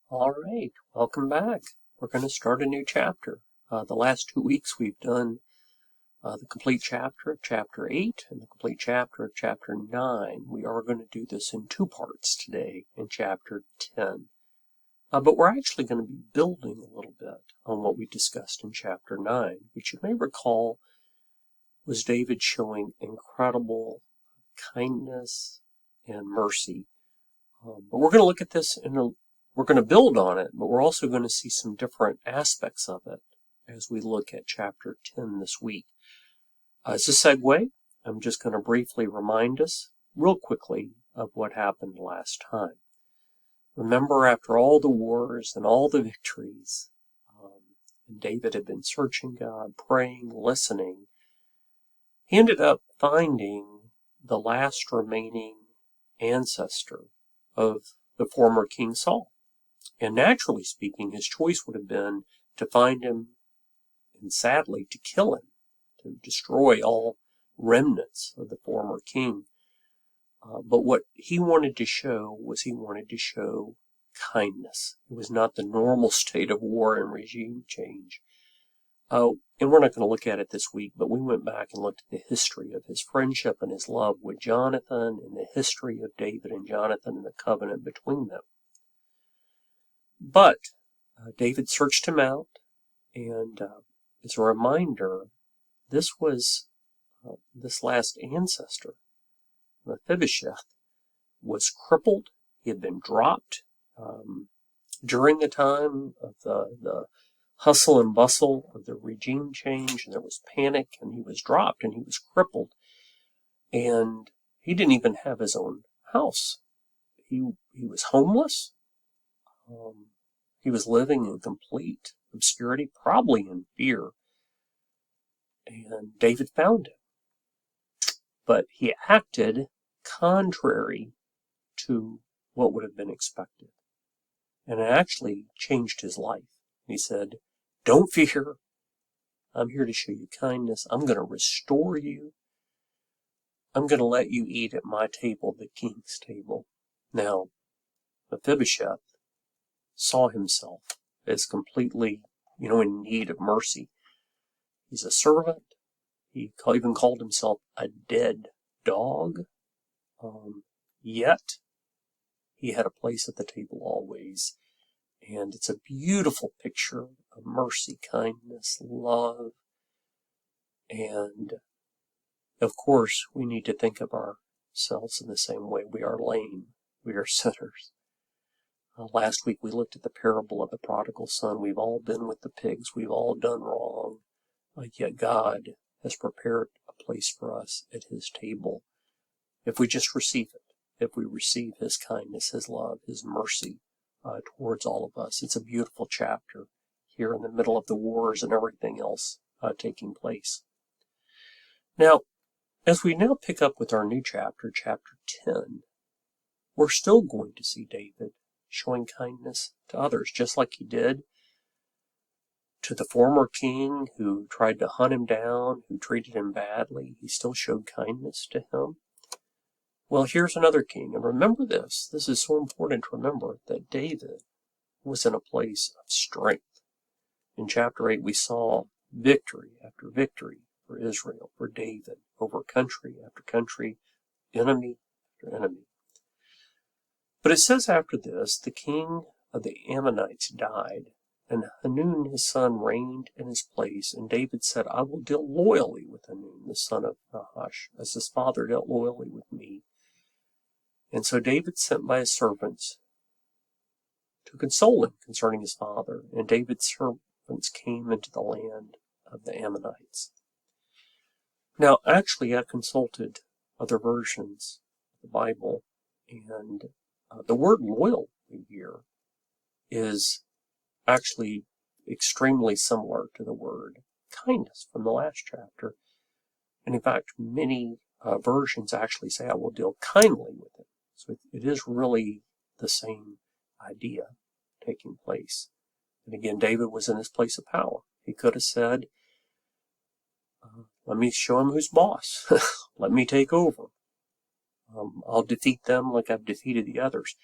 All right, welcome back. We're going to start a new chapter. The last 2 weeks we've done the complete chapter of chapter 8 and the complete chapter of chapter 9. We are going to do this in 2 parts today in chapter 10. But we're actually going to be building a little bit on what we discussed in chapter 9, which you may recall was David showing incredible kindness and mercy. But we're going to look at this we're going to build on it, but we're also going to see some different aspects of it as we look at chapter 10 this week. As a segue, I'm just going to briefly remind us real quickly of what happened last time. Remember, after all the wars and all the victories, and David had been searching God, praying, listening, he ended up finding the last remaining ancestor of the former King Saul. And naturally speaking, his choice would have been to find him and sadly to kill him, to destroy all remnants of the former king. But what he wanted to show kindness. It was not the normal state of war and regime change. And we're not going to look at it this week, but we went back and looked at the history of his friendship and his love with Jonathan and the history of David and Jonathan and the covenant between them. But David searched him out, and as a reminder, this was this last ancestor, Mephibosheth, was crippled. He had been dropped during the time of the hustle and bustle of the regime change, and there was panic, and he was dropped, and he was crippled, and he didn't even have his own house. He was homeless. He was living in complete obscurity, probably in fear. And David found him. But he acted contrary to what would have been expected. And it actually changed his life. He said, "Don't fear. I'm here to show you kindness. I'm going to restore you. I'm going to let you eat at my table, the king's table." Now, Mephibosheth saw himself as completely, in need of mercy. He's a servant. He even called himself a dead dog. Yet, he had a place at the table always. And it's a beautiful picture of mercy, kindness, love. And, of course, we need to think of ourselves in the same way. We are lame. We are sinners. Last week we looked at the parable of the prodigal son. We've all been with the pigs. We've all done wrong. Yet God has prepared a place for us at his table if we just receive it, if we receive his kindness, his love, his mercy towards all of us. It's a beautiful chapter here in the middle of the wars and everything else taking place. Now, as we now pick up with our new chapter, chapter 10, we're still going to see David showing kindness to others, just like he did to the former king who tried to hunt him down, who treated him badly. He still showed kindness to him. Well, here's another king, and remember this. This is so important to remember that David was in a place of strength. In chapter 8, we saw victory after victory for Israel, for David, over country after country, enemy after enemy. But it says after this, the king of the Ammonites died, and Hanun his son reigned in his place. And David said, "I will deal loyally with Hanun, the son of Nahash, as his father dealt loyally with me." And so David sent by his servants to console him concerning his father. And David's servants came into the land of the Ammonites. Now, actually, I consulted other versions of the Bible, and the word loyal here is actually extremely similar to the word kindness from the last chapter. And in fact, many versions actually say, "I will deal kindly with it." So it is really the same idea taking place. And again, David was in his place of power. He could have said, "Let me show him who's boss. Let me take over. I'll defeat them like I've defeated the others."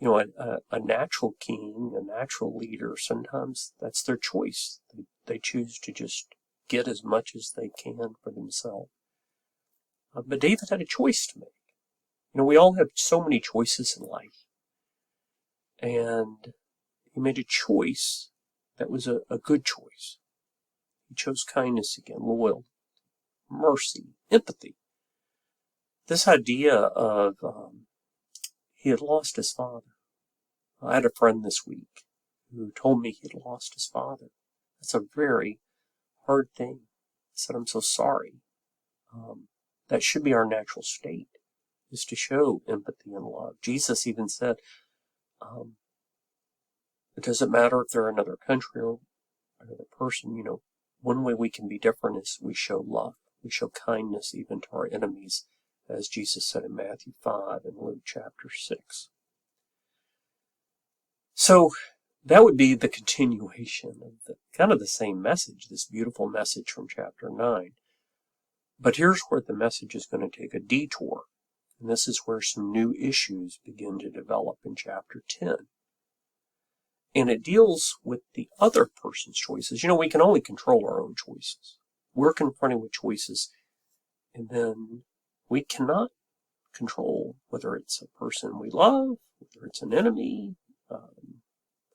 a natural king, a natural leader, sometimes that's their choice. They choose to just get as much as they can for themselves. But David had a choice to make. We all have so many choices in life. And he made a choice that was a good choice. He chose kindness again, loyalty, mercy, empathy. This idea of he had lost his father. I had a friend this week who told me he had lost his father. That's a very hard thing. I said, I'm so sorry. That should be our natural state, is to show empathy and love. Jesus even said, it doesn't matter if they're another country or another person, one way we can be different is we show love. We show kindness even to our enemies, as Jesus said in Matthew 5 and Luke chapter 6. So that would be the continuation of kind of the same message, this beautiful message from chapter 9. But here's where the message is going to take a detour. And this is where some new issues begin to develop in chapter 10. And it deals with the other person's choices. We can only control our own choices. We're confronted with choices, and then we cannot control whether it's a person we love, whether it's an enemy, a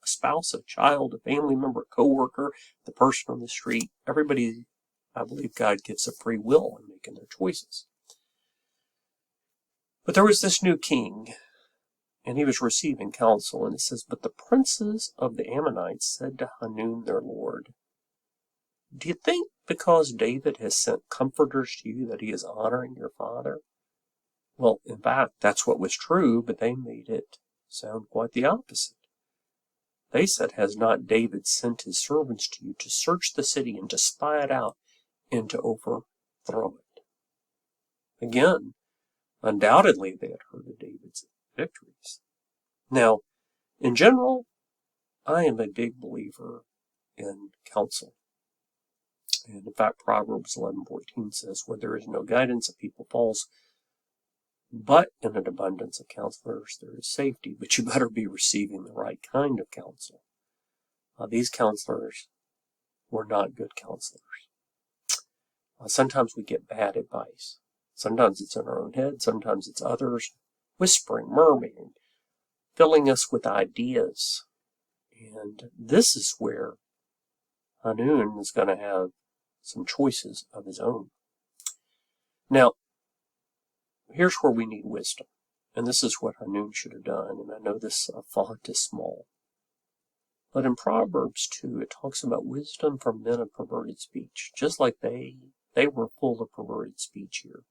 spouse, a child, a family member, a coworker, the person on the street. Everybody, I believe God gives a free will in making their choices. But there was this new king, and he was receiving counsel, and it says, but the princes of the Ammonites said to Hanun their lord, do you think because David has sent comforters to you that he is honoring your father? Well, in fact, that's what was true, but they made it sound quite the opposite. They said, has not David sent his servants to you to search the city and to spy it out and to overthrow it? Again, undoubtedly they had heard of David's victories. Now, in general, I am a big believer in counsel. And in fact, Proverbs 11:14 says, where there is no guidance, a people falls, but in an abundance of counselors there is safety. But you better be receiving the right kind of counsel. These counselors were not good counselors. Sometimes we get bad advice. Sometimes it's in our own head, sometimes it's others whispering, murmuring, filling us with ideas. And this is where Hanun is going to have some choices of his own. Now, here's where we need wisdom. And this is what Hanun should have done. And I know this font is small. But in Proverbs 2, it talks about wisdom from men of perverted speech. Just like they were full of perverted speech here.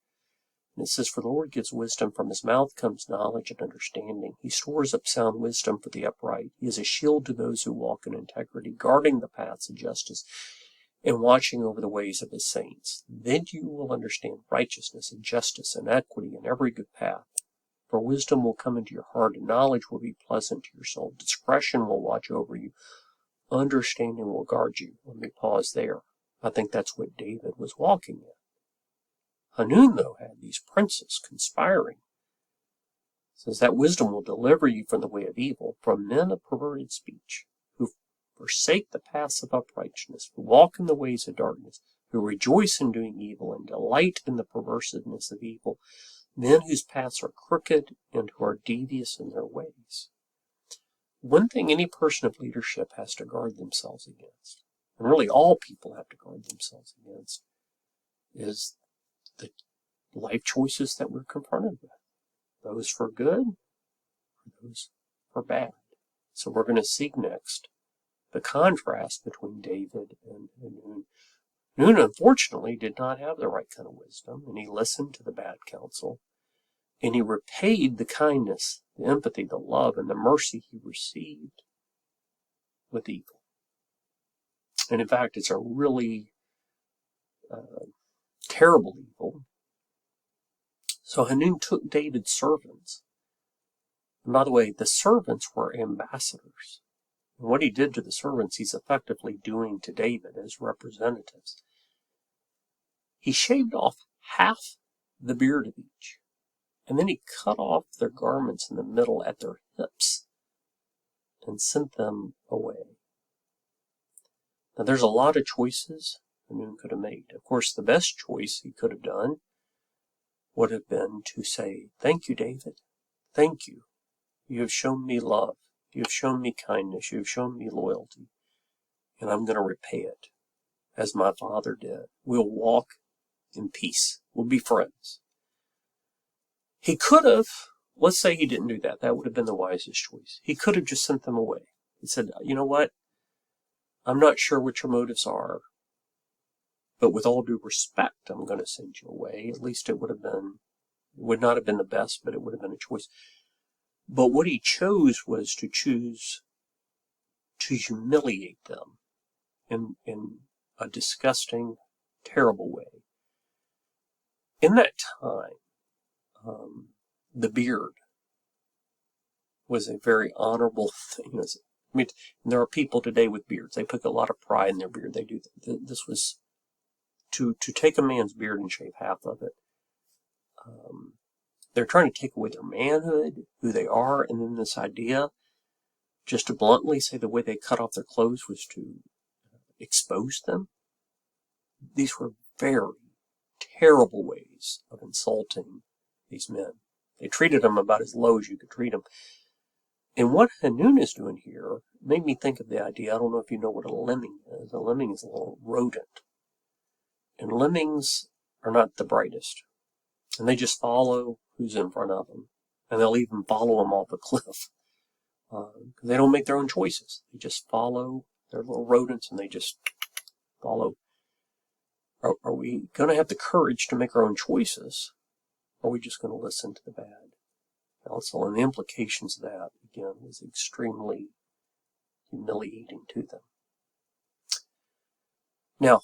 And it says, for the Lord gives wisdom, from his mouth comes knowledge and understanding. He stores up sound wisdom for the upright. He is a shield to those who walk in integrity, guarding the paths of justice and watching over the ways of his saints. Then you will understand righteousness and justice and equity and every good path. For wisdom will come into your heart, and knowledge will be pleasant to your soul. Discretion will watch over you. Understanding will guard you. Let me pause there. I think that's what David was walking in. Hanun, though, had these princes conspiring. It says that wisdom will deliver you from the way of evil, from men of perverted speech, who forsake the paths of uprightness, who walk in the ways of darkness, who rejoice in doing evil and delight in the perverseness of evil, men whose paths are crooked and who are devious in their ways. One thing any person of leadership has to guard themselves against, and really all people have to guard themselves against, is the life choices that we're confronted with. Those for good or those for bad. So we're going to see next the contrast between David and Hanun. Hanun, unfortunately, did not have the right kind of wisdom, and he listened to the bad counsel, and he repaid the kindness, the empathy, the love, and the mercy he received with evil. And in fact, it's a really terrible evil. So Hanun took David's servants. And by the way, the servants were ambassadors. And what he did to the servants, he's effectively doing to David as representatives. He shaved off half the beard of each. And then he cut off their garments in the middle at their hips and sent them away. Now, there's a lot of choices Hanun could have made. Of course, the best choice he could have done would have been to say, "Thank you, David. Thank you. You have shown me love. You have shown me kindness. You have shown me loyalty. And I'm going to repay it as my father did. We'll walk in peace. We'll be friends." He could have, let's say he didn't do that. That would have been the wisest choice. He could have just sent them away. He said, "You know what? I'm not sure what your motives are, but with all due respect, I'm going to send you away." At least it would not have been the best, but it would have been a choice. But what he chose was to humiliate them in a disgusting, terrible way. In that time, the beard was a very honorable thing. I mean, there are people today with beards. They put a lot of pride in their beard. They do. This was to take a man's beard and shave half of it. They're trying to take away their manhood, who they are, and then this idea, just to bluntly say the way they cut off their clothes was to expose them. These were very terrible ways of insulting these men. They treated them about as low as you could treat them. And what Hanun is doing here made me think of the idea, I don't know if you know what a lemming is. A lemming is a little rodent. And lemmings are not the brightest. And they just follow who's in front of them. And they'll even follow them off a cliff. Because they don't make their own choices. They just follow. They're little rodents and they just follow. Are we going to have the courage to make our own choices? Or are we just going to listen to the bad counsel? And the implications of that, again, was extremely humiliating to them. Now,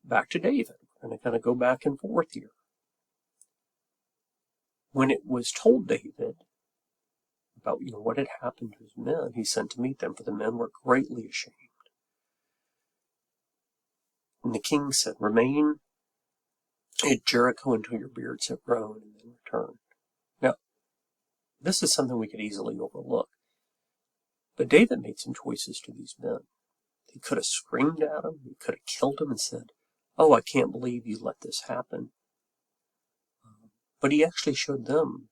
back to David. We're going to kind of go back and forth here. When it was told David about what had happened to his men, he sent to meet them, for the men were greatly ashamed. And the king said, "Remain at Jericho until your beards have grown, and then return." Now, this is something we could easily overlook. But David made some choices to these men. He could have screamed at them. He could have killed them and said, "Oh, I can't believe you let this happen." But he actually showed them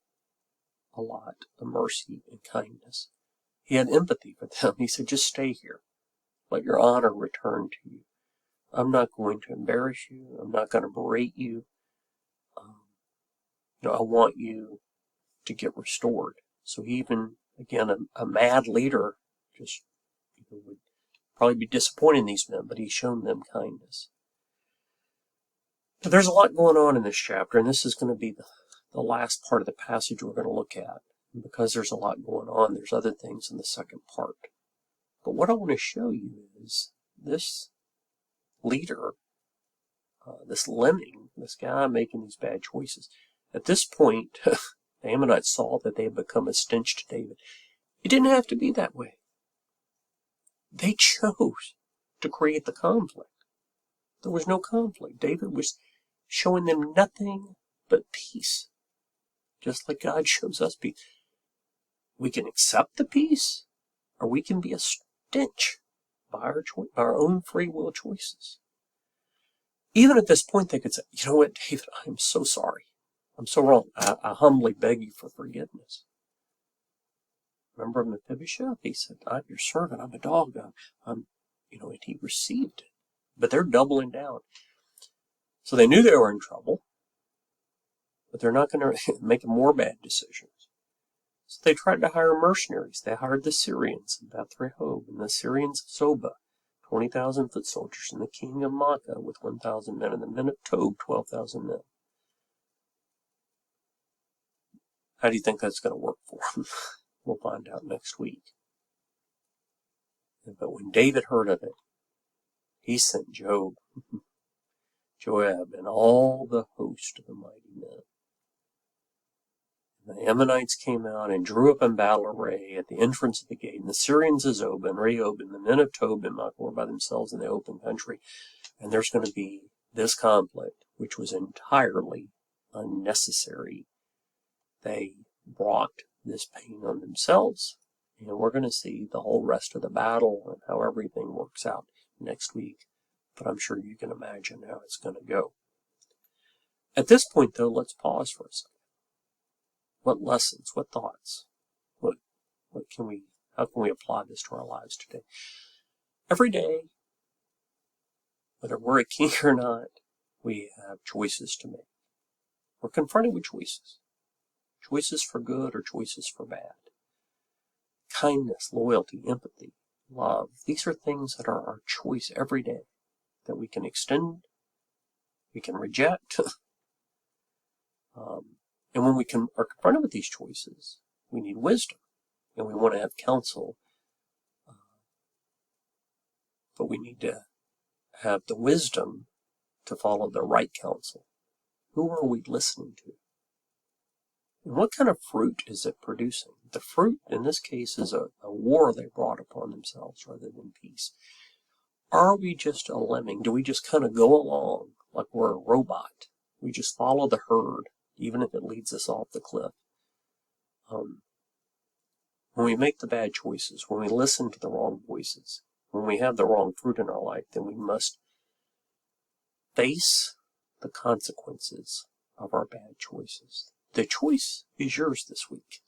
a lot of mercy and kindness. He had empathy for them. He said, "Just stay here. Let your honor return to you. I'm not going to embarrass you. I'm not going to berate you. I want you to get restored." So he even, again, a mad leader just would probably be disappointing these men, but he's shown them kindness. But there's a lot going on in this chapter, and this is going to be the last part of the passage we're going to look at. And because there's a lot going on, there's other things in the second part. But what I want to show you is this leader, this lemming, this guy making these bad choices. At this point, the Ammonites saw that they had become a stench to David. It didn't have to be that way. They chose to create the conflict. There was no conflict. David was showing them nothing but peace, just like God shows us peace. We can accept the peace, or we can be a stench by our own free will choices. Even at this point, they could say, "You know what, David, I'm so sorry. I'm so wrong. I humbly beg you for forgiveness." Remember Mephibosheth? He said, "I'm your servant. I'm a dog. And he received it. But they're doubling down. So they knew they were in trouble, but they're not going to make more bad decisions. So they tried to hire mercenaries. They hired the Syrians in Beth Rehob and the Syrians of Zobah, 20,000 foot soldiers, and the king of Makkah with 1,000 men, and the men of Tob, 12,000 men. How do you think that's going to work for them? We'll find out next week. But when David heard of it, he sent Joab, and all the host of the mighty men. And the Ammonites came out and drew up in battle array at the entrance of the gate, and the Syrians of Zobah and Rehob and the men of Tob and Makkah were by themselves in the open country. And there's going to be this conflict, which was entirely unnecessary they brought this pain on themselves. And we're going to see the whole rest of the battle and how everything works out next week. But I'm sure you can imagine how it's going to go. At this point, though, let's pause for a second. What lessons, what thoughts, how can we apply this to our lives today? Every day, whether we're a king or not, we have choices to make. We're confronted with choices. Choices for good or choices for bad. Kindness, loyalty, empathy, love. These are things that are our choice every day that we can extend, we can reject. And when we are confronted with these choices, we need wisdom. And we want to have counsel. But we need to have the wisdom to follow the right counsel. Who are we listening to? And what kind of fruit is it producing? The fruit, in this case, is a war they brought upon themselves rather than peace. Are we just a lemming? Do we just kind of go along like we're a robot? We just follow the herd, even if it leads us off the cliff. When we make the bad choices, when we listen to the wrong voices, when we have the wrong fruit in our life, then we must face the consequences of our bad choices. The choice is yours this week.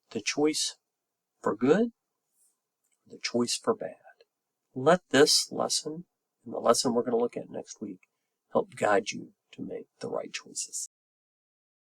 The choice for good, the choice for bad. Let this lesson, and the lesson we're going to look at next week, help guide you to make the right choices.